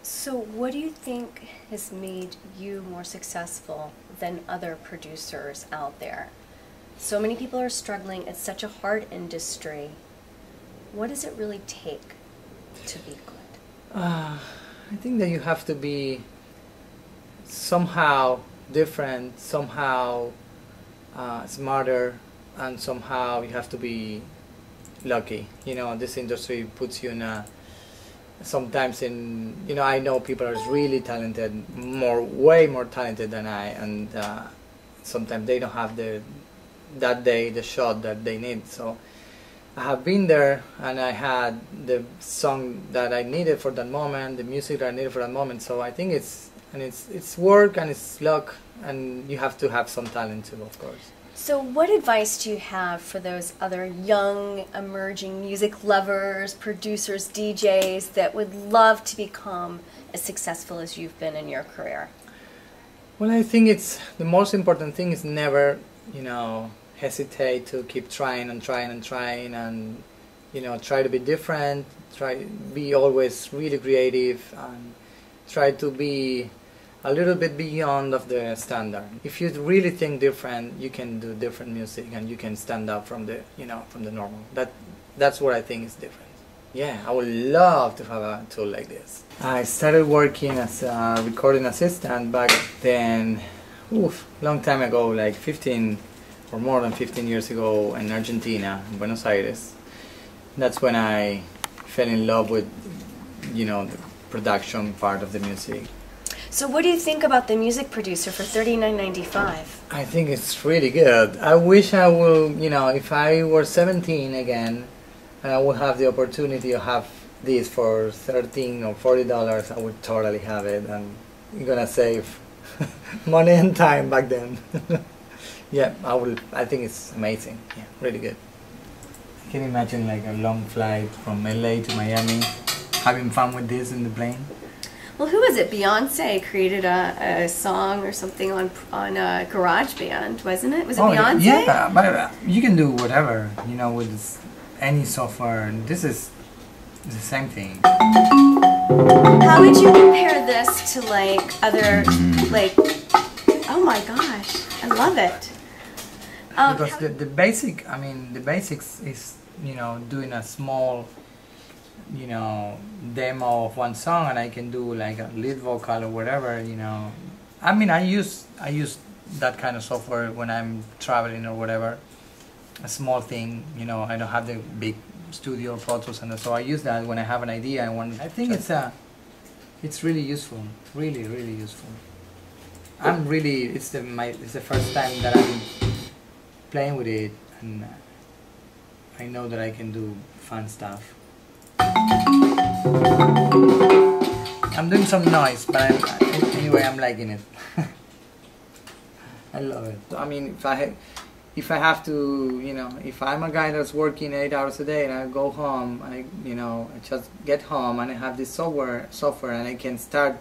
So what do you think has made you more successful than other producers out there? So many people are struggling. It's such a hard industry. What does it really take to be good? I think that you have to be somehow different, somehow smarter, and somehow you have to be lucky. You know, this industry puts you in a, sometimes in, you know, I know people are really talented, way more talented than I, and sometimes they don't have that day the shot that they need. So I have been there, and I had the song that I needed for that moment, the music that I needed for that moment. So I think it's work and it's luck, and you have to have some talent too, of course. So what advice do you have for those other young, emerging music lovers, producers, DJs that would love to become as successful as you've been in your career? Well, I think it's the most important thing is never, you know, hesitate to keep trying and trying and trying, and, you know, try to be different, be always really creative, and try to be a little bit beyond of the standard. If you really think different, you can do different music, and you can stand out from the, you know, from the normal. That's what I think is different. Yeah, I would love to have a tool like this. I started working as a recording assistant back then, long time ago, like 15 or more than 15 years ago in Argentina, in Buenos Aires. That's when I fell in love with, you know, the production part of the music. So what do you think about the music producer for $39.95? I think it's really good. I wish I would, you know, if I were 17 again, and I would have the opportunity to have this for $13 or $40, I would totally have it, and you're gonna save money and time back then. Yeah, I think it's amazing. Yeah, really good. I can imagine like a long flight from LA to Miami, having fun with this in the plane. Well, who was it? Beyonce created a song or something on GarageBand, wasn't it? Was it Beyonce? Yeah, but you can do whatever, you know, with any software. This is the same thing. How would you compare this to like other, like, oh my gosh, I love it. Because the basic, I mean, the basics is, you know, doing a small, you know, demo of one song, and I can do like a lead vocal or whatever, you know. I mean, I use that kind of software when I'm traveling or whatever. A small thing, you know. I don't have the big studio photos, and so I use that when I have an idea. I think it's really useful, really useful. It's the first time that I'm playing with it, and I know that I can do fun stuff. I'm doing some noise, but anyway, I'm liking it. I love it. I mean, if I have to, you know, if I'm a guy that's working 8 hours a day and I go home, I just get home and I have this software and I can start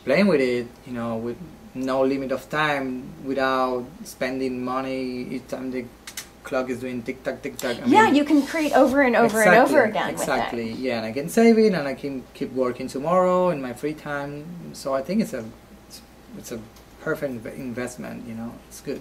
playing with it, you know, with no limit of time, without spending money each time the clock is doing tick tock tick tock. Yeah, you can create over and over and over again. Exactly. With that. Yeah, and I can save it, and I can keep working tomorrow in my free time. So I think it's a perfect investment. You know, it's good.